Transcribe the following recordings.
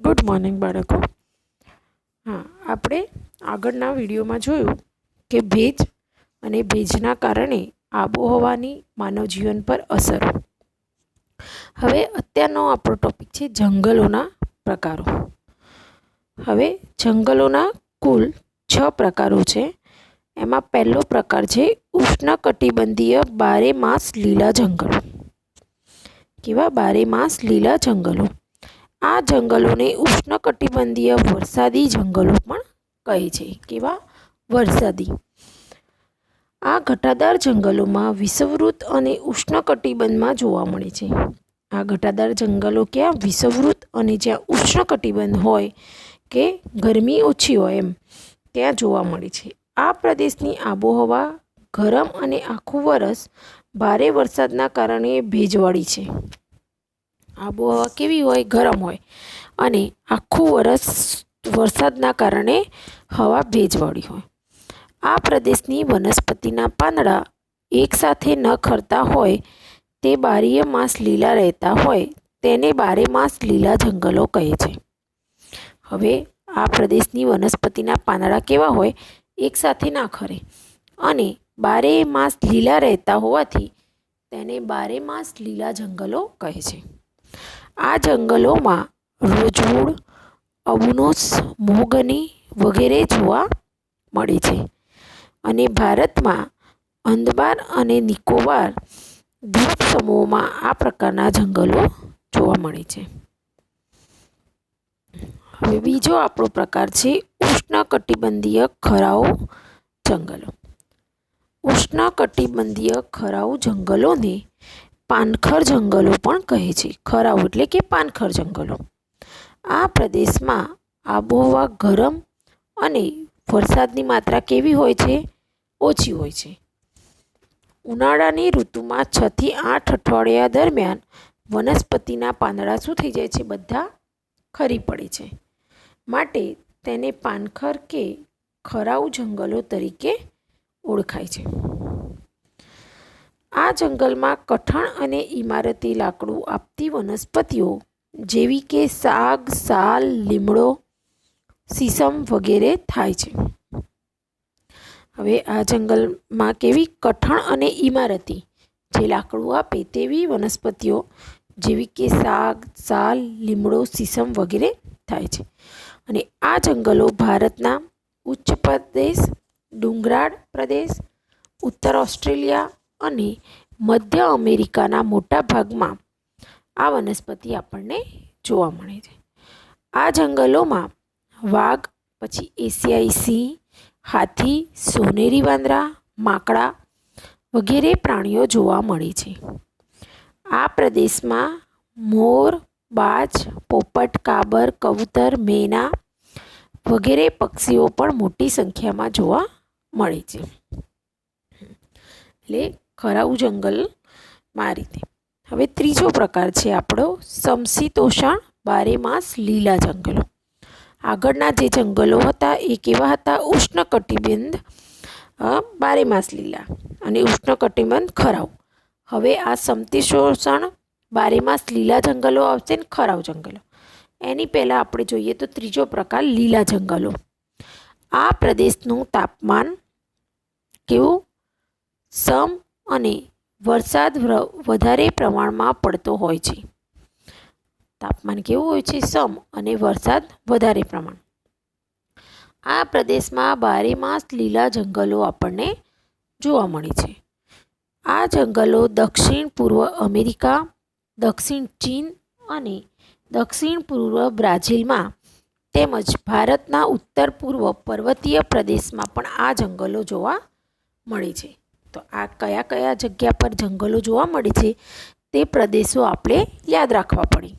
Good morning બાળકો. આપણે આગળના વિડીયોમાં જોયું કે ભેજ અને ભેજના કારણે આબોહવાની માનવ જીવન પર અસરો. હવે અત્યારનો આપણો ટોપિક છે જંગલોના પ્રકારો. હવે જંગલોના કુલ 6 પ્રકારો છે. એમાં પહેલો પ્રકાર છે ઉષ્ણકટિબંધીય બારેમાસ લીલા જંગલો. કેવા? બારેમાસ લીલા જંગલો. આ જંગલોને ઉષ્ણકટિબંધીય વરસાદી જંગલો પણ કહે છે. કેવા? વરસાદી. આ ઘટાદાર જંગલોમાં વિષુવવૃત્ત અને ઉષ્ણકટિબંધમાં જોવા મળે છે. આ ઘટાદાર જંગલો ક્યાં? વિષુવવૃત્ત અને જ્યાં ઉષ્ણકટિબંધ હોય કે ગરમી ઓછી હોય એમ ત્યાં જોવા મળે છે. આ પ્રદેશની આબોહવા ગરમ અને આખું વરસ ભારે વરસાદના કારણે ભેજવાળી છે. આબોહવા કેવી હોય? ગરમ હોય અને આખું વરસ વરસાદના કારણે હવા ભેજવાળી હોય. આ પ્રદેશની વનસ્પતિના પાંદડા એકસાથે ન ખરતા હોય તે બારીય માસ લીલા રહેતા હોય તેને બારેમાસ લીલા જંગલો કહે છે. હવે આ પ્રદેશની વનસ્પતિના પાંદડા કેવા હોય? એકસાથે ના ખરે અને બારેમાસ લીલા રહેતા હોવાથી તેને બારેમાસ લીલા જંગલો કહે છે. આ જંગલોમાં રોજવૂડ, અબુનોસ, મહોગની વગેરે જોવા મળે છે અને ભારતમાં અંદમાન અને નિકોબાર દ્વીપ સમૂહોમાં આ પ્રકારના જંગલો જોવા મળે છે. હવે બીજો આપણો પ્રકાર છે ઉષ્ણકટિબંધીય ખરાઉ જંગલો. ઉષ્ણકટિબંધીય ખરાઉ જંગલોને પાનખર જંગલો પણ કહે છે. ખરાઉ એટલે કે પાનખર જંગલો. આ પ્રદેશમાં આબોહવા ગરમ અને વરસાદની માત્રા કેવી હોય છે? ઓછી હોય છે. ઉનાળાની ઋતુમાં 6 થી 8 અઠવાડિયા દરમિયાન વનસ્પતિના પાંદડા શું થઈ જાય છે? બધા ખરી પડે છે. માટે તેને પાનખર કે ખરાઉ જંગલો તરીકે ઓળખાય છે. આ જંગલમાં કઠણ અને ઇમારતી લાકડું આપતી વનસ્પતિઓ જેવી કે સાગ, સાલ, લીમડો, સીસમ વગેરે થાય છે. હવે આ જંગલમાં કેવી? કઠણ અને ઇમારતી જે લાકડું આપે તેવી વનસ્પતિઓ જેવી કે સાગ, સાલ, લીમડો, સીસમ વગેરે થાય છે. અને આ જંગલો ભારતના ઉચ્ચ પ્રદેશ, ડુંગરાળ પ્રદેશ, ઉત્તર ઓસ્ટ્રેલિયા અને મધ્ય અમેરિકાના મોટા ભાગમાં આ વનસ્પતિ આપણને જોવા મળે છે. આ જંગલોમાં વાઘ, પછી એશિયાઈ સિંહ, હાથી, સોનેરી વાંદરા, માકડા વગેરે પ્રાણીઓ જોવા મળે છે. આ પ્રદેશમાં મોર, બાજ, પોપટ, કાબર, કબૂતર, મેના વગેરે પક્ષીઓ પણ મોટી સંખ્યામાં જોવા મળે છે. એટલે ખરાઉ જંગલમાં રીતે. હવે ત્રીજો પ્રકાર છે આપણો સમશીતોષણ બારેમાસ લીલા જંગલો. આગળના જે જંગલો હતા એ કેવા હતા? ઉષ્ણકટિબંધ બારેમાસ લીલા અને ઉષ્ણકટિબંધ ખરાઉ. હવે આ સમશીતોષણ બારેમાસ લીલા જંગલો આવશે ને ખરાઉ જંગલો. એની પહેલાં આપણે જોઈએ તો ત્રીજો પ્રકાર લીલા જંગલો. આ પ્રદેશનું તાપમાન કેવું? સમ અને વરસાદ વધારે પ્રમાણમાં પડતો હોય છે. તાપમાન કેવું હોય છે? સમ અને વરસાદ વધારે પ્રમાણ. આ પ્રદેશમાં બારેમાસ લીલા જંગલો આપણને જોવા મળે છે. આ જંગલો દક્ષિણ પૂર્વ અમેરિકા, દક્ષિણ ચીન અને દક્ષિણ પૂર્વ બ્રાઝિલમાં તેમજ ભારતના ઉત્તર પૂર્વ પર્વતીય પ્રદેશમાં પણ આ જંગલો જોવા મળે છે. તો આ કયા કયા જગ્યા પર જંગલો જોવા મળે છે તે પ્રદેશો આપણે યાદ રાખવા પડે.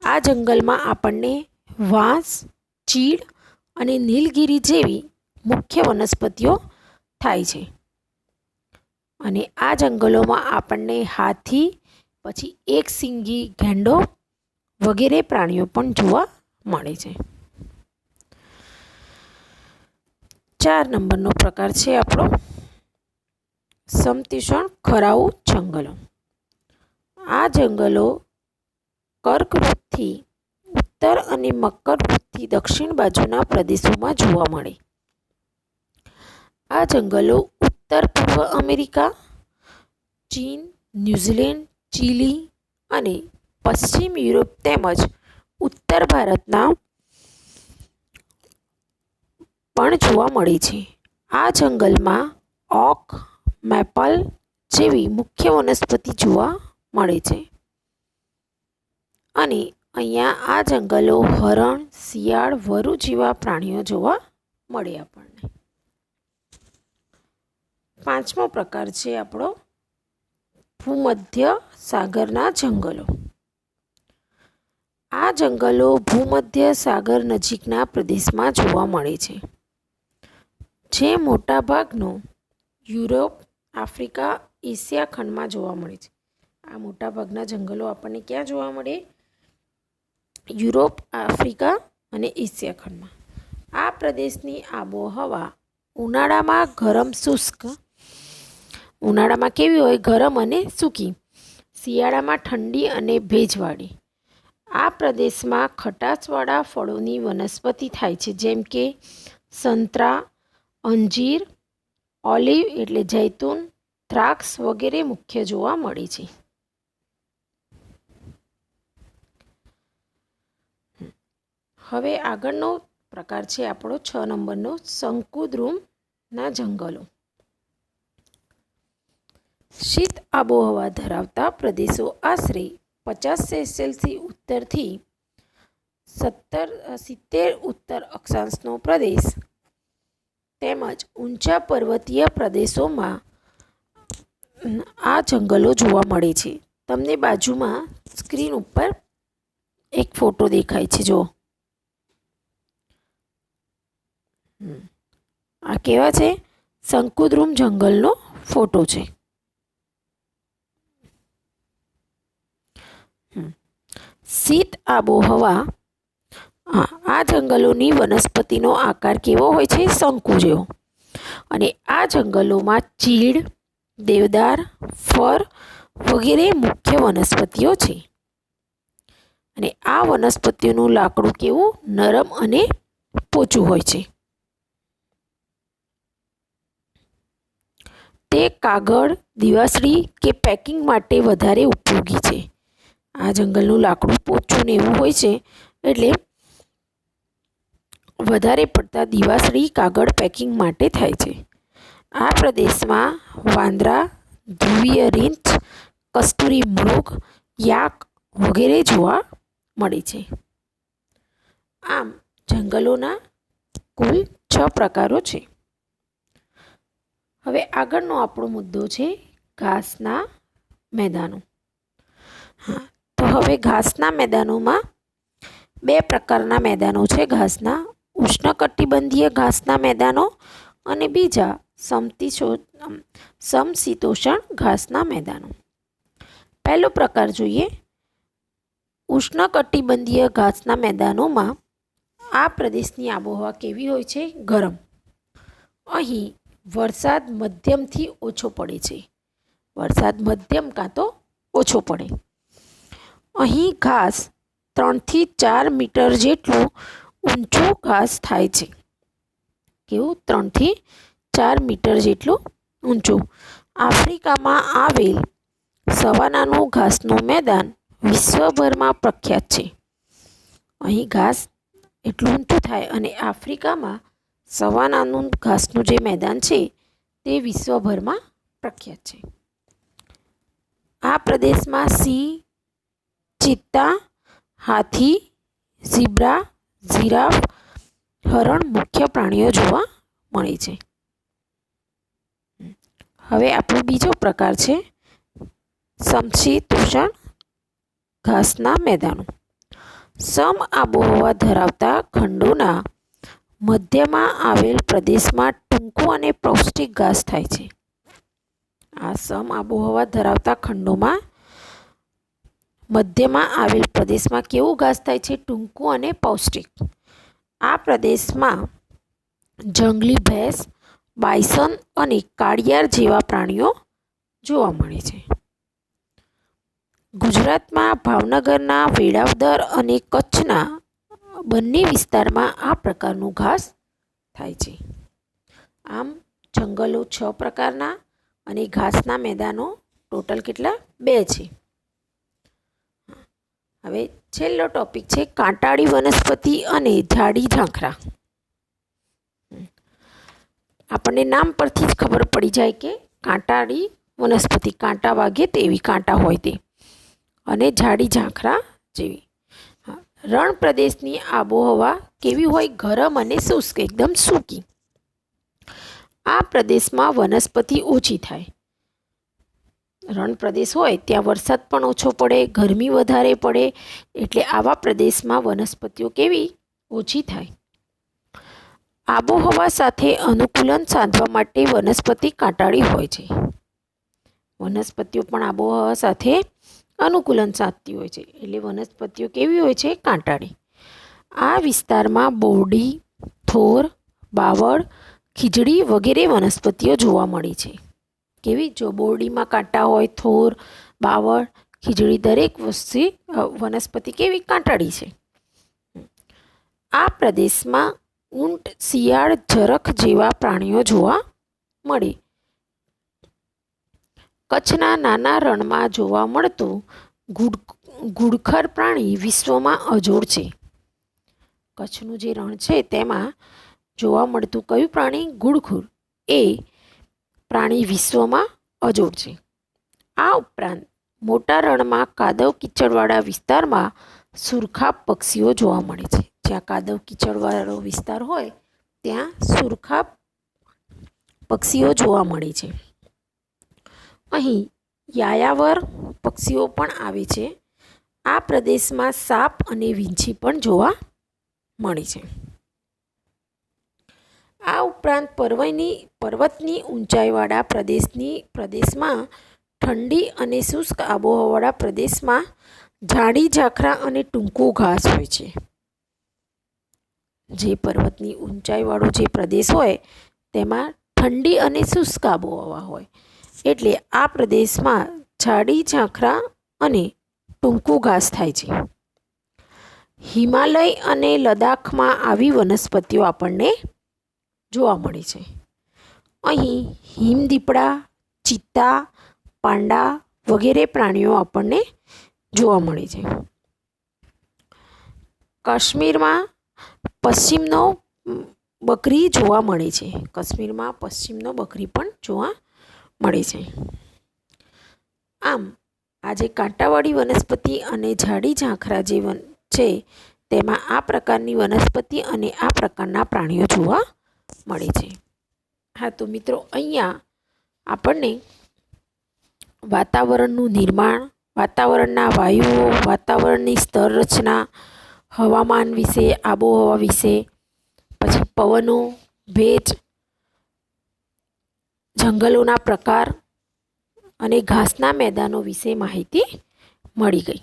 આ જંગલમાં આપણને વાંસ, ચીડ અને નીલગિરી જેવી મુખ્ય વનસ્પતિઓ થાય છે. અને આ જંગલોમાં આપણને હાથી, પછી એકશીંગી ગેંડો વગેરે પ્રાણીઓ પણ જોવા મળે છે. 4 નંબરનો પ્રકાર છે આપણો સમશીતોષણ ખરાઉ જંગલો. આ જંગલો કર્કવૃતથી ઉત્તર અને મકરવૃત્તથી દક્ષિણ બાજુના પ્રદેશોમાં જોવા મળે. આ જંગલો ઉત્તર પૂર્વ અમેરિકા, ચીન, ન્યૂઝીલેન્ડ, ચીલી અને પશ્ચિમ યુરોપ તેમજ ઉત્તર ભારતના પણ જોવા મળે છે. આ જંગલમાં ઓક, મેપલ જેવી મુખ્ય વનસ્પતિ જોવા મળે છે અને અહીંયા આ જંગલો હરણ, શિયાળ, વરુ જેવા પ્રાણીઓ જોવા મળે આપણને. પાંચમો પ્રકાર છે આપણો ભૂમધ્ય સાગરના જંગલો. આ જંગલો ભૂમધ્ય સાગર નજીકના પ્રદેશમાં જોવા મળે છે, જે મોટાભાગનો યુરોપ, આફ્રિકા, એશિયા ખંડમાં જોવા મળે છે. આ મોટાભાગના જંગલો આપણને ક્યાં જોવા મળે? યુરોપ, આફ્રિકા અને એશિયા ખંડમાં. આ પ્રદેશની આબોહવા ઉનાળામાં ગરમ શુષ્ક, ઉનાળામાં કેવી હોય? ગરમ અને સૂકી. શિયાળામાં ઠંડી અને ભેજવાળી. આ પ્રદેશમાં ખટાશવાળા ફળોની વનસ્પતિ થાય છે, જેમ કે સંતરા, અંજીર, ઓલિવ એટલે જૈતુન, દ્રાક્ષ વગેરે મુખ્ય જોવા મળે છે. હવે આગળનો પ્રકાર છે આપણો 6 નંબરનો શંકુદ્રુમના જંગલો. શીત આબોહવા ધરાવતા પ્રદેશો આશરે 50°C ઉત્તરથી 70 ઉત્તર અક્ષાંશનો પ્રદેશ તેમજ ઊંચા પર્વતીય પ્રદેશોમાં આ જંગલો જોવા મળે છે. તમને બાજુમાં સ્ક્રીન ઉપર એક ફોટો દેખાય છે, જો આ કેવા છે? શંકુદ્રુમ જંગલનો ફોટો છે. શીત આબોહવા. આ જંગલોની વનસ્પતિનો આકાર કેવો હોય છે? શંકુ જેવો. અને આ જંગલોમાં ચીડ, દેવદાર, ફર વગેરે મુખ્ય વનસ્પતિઓ છે. અને આ વનસ્પતિઓનું લાકડું કેવું? નરમ અને પોચું હોય છે. તે કાગળ, દિવાસળી કે પેકિંગ માટે વધારે ઉપયોગી છે. આ જંગલનું લાકડું પોચું ને એવું હોય છે, એટલે વધારે પડતા દિવાસળી, કાગળ પેકિંગ માટે થાય છે. આ પ્રદેશમાં વાંદરા, ધ્રુવીય રીંછ, કસ્તુરી મૃગ, યાક વગેરે જોવા મળે છે. આમ જંગલોના કુલ 6 પ્રકારો છે. હવે આગળનો આપણો મુદ્દો છે ઘાસના મેદાનો. તો હવે ઘાસના મેદાનોમાં 2 પ્રકારના મેદાનો છે ઘાસના: ઉષ્ણકટિબંધીય ઘાસના મેદાનો અને બીજા સમશીતોષ્ણ ઘાસના મેદાનો. પહેલો પ્રકાર જોઈએ. ઉષ્ણકટિબંધીય ઘાસના મેદાનોમાં આ પ્રદેશની આબોહવા કેવી હોય છે? ગરમ. અહીં વરસાદ મધ્યમથી ઓછો પડે છે. વરસાદ મધ્યમ કાં તો ઓછો પડે. અહીં ઘાસ 3 થી 4 મીટર જેટલું ઊંચું ઘાસ થાય છે. કેવું? 3 થી 4 મીટર જેટલું ઊંચું. આફ્રિકામાં આવેલ સવાનાનું ઘાસનું મેદાન વિશ્વભરમાં પ્રખ્યાત છે. અહીં ઘાસ એટલું ઊંચું થાય અને આફ્રિકામાં સવાનાનું ઘાસનું જે મેદાન છે તે વિશ્વભરમાં પ્રખ્યાત છે. આ પ્રદેશમાં સિંહ, ચિત્તા, હાથી, ઝીબ્રા, જીરાફ, હરણ મુખ્ય પ્રાણીઓ જોવા મળે છે. હવે આપણો બીજો પ્રકાર છે સમશીતોષ્ણ ઘાસના મેદાનો. સમ આબોહવા ધરાવતા ખંડોના મધ્યમાં આવેલ પ્રદેશમાં ટૂંકું અને પૌષ્ટિક ઘાસ થાય છે. આ સમ આબોહવા ધરાવતા ખંડોમાં મધ્યમાં આવેલ પ્રદેશમાં કેવું ઘાસ થાય છે? ટૂંકું અને પૌષ્ટિક. આ પ્રદેશમાં જંગલી ભેંસ, બાયસન અને કાળિયાર જેવા પ્રાણીઓ જોવા મળે છે. ગુજરાતમાં ભાવનગરના વેળાવદર અને કચ્છના બંને વિસ્તારમાં આ પ્રકારનું ઘાસ થાય છે. આમ જંગલો 6 પ્રકારના અને ઘાસના મેદાનો ટોટલ કેટલા? 2 છે. હવે છેલ્લો ટોપિક છે કાંટાળી વનસ્પતિ અને ઝાડી ઝાંખરા. આપણને નામ પરથી જ ખબર પડી જાય કે કાંટાળી વનસ્પતિ, કાંટા વાગે તેવી, કાંટા હોય તે, અને ઝાડી ઝાંખરા જેવી. રણ પ્રદેશની આબોહવા કેવી હોય? ગરમ અને શુષ્ક, એકદમ સૂકી. આ પ્રદેશમાં વનસ્પતિ ઓછી થાય. રણ પ્રદેશ હોય ત્યાં વરસાદ પણ ઓછો પડે, ગરમી વધારે પડે, એટલે આવા પ્રદેશમાં વનસ્પતિઓ કેવી? ઓછી થાય. આબોહવા સાથે અનુકૂલન સાધવા માટે વનસ્પતિ કાંટાળી હોય છે. વનસ્પતિઓ પણ આબોહવા સાથે અનુકૂલન સાધતી હોય છે, એટલે વનસ્પતિઓ કેવી હોય છે? કાંટાળી. આ વિસ્તારમાં બોરડી, થોર, બાવળ, ખીજડી વગેરે વનસ્પતિઓ જોવા મળી છે. કેવી? જો બોરડીમાં કાંટા હોય, થોર, બાવળ, ખીજડી દરેક વનસ્પતિ કેવી? કાંટાળી છે. આ પ્રદેશમાં ઊંટ, શિયાળ, ઝરખ જેવા પ્રાણીઓ જોવા મળે. કચ્છના નાના રણમાં જોવા મળતું ઘુડખર પ્રાણી વિશ્વમાં અજોડ છે. કચ્છનું જે રણ છે તેમાં જોવા મળતું કયું પ્રાણી? ઘુડખર. એ પ્રાણી વિશ્વમાં અજોડ છે. આ ઉપરાંત મોટા રણમાં કાદવ કીચડવાળા વિસ્તારમાં સુરખાબ પક્ષીઓ જોવા મળે છે. જ્યાં કાદવ કીચડવાળો વિસ્તાર હોય ત્યાં સુરખાબ પક્ષીઓ જોવા મળે છે. અહીં યાયાવર પક્ષીઓ પણ આવે છે. આ પ્રદેશમાં સાપ અને વીંછી પણ જોવા મળે છે. આ ઉપરાંત પર્વતની ઊંચાઈવાળા પ્રદેશમાં ઠંડી અને શુષ્ક આબોહવાવાળા પ્રદેશમાં ઝાડી ઝાંખરા અને ટૂંકું ઘાસ હોય છે. જે પર્વતની ઊંચાઈવાળો જે પ્રદેશ હોય તેમાં ઠંડી અને શુષ્ક આબોહવા હોય, એટલે આ પ્રદેશમાં ઝાડી ઝાંખરા અને ટૂંકું ઘાસ થાય છે. હિમાલય અને લદ્દાખમાં આવી વનસ્પતિઓ આપણને જોવા મળે છે. અહીં હિમદીપડા, ચિત્તા, પાંડા વગેરે પ્રાણીઓ આપણને જોવા મળે છે. કાશ્મીરમાં પશ્ચિમનો બકરી જોવા મળે છે. કાશ્મીરમાં પશ્ચિમનો બકરી પણ જોવા મળે છે. આમ આ જે કાંટાવાળી વનસ્પતિ અને ઝાડી ઝાંખરા જે છે તેમાં આ પ્રકારની વનસ્પતિ અને આ પ્રકારના પ્રાણીઓ જોવા મળે છે. હા, તો મિત્રો અહીંયા આપણને વાતાવરણનું નિર્માણ, વાતાવરણના વાયુઓ, વાતાવરણની સ્તર રચના, હવામાન વિશે, આબોહવા વિશે, પછી પવનો, ભેજ, જંગલોના પ્રકાર અને ઘાસના મેદાનો વિશે માહિતી મળી ગઈ.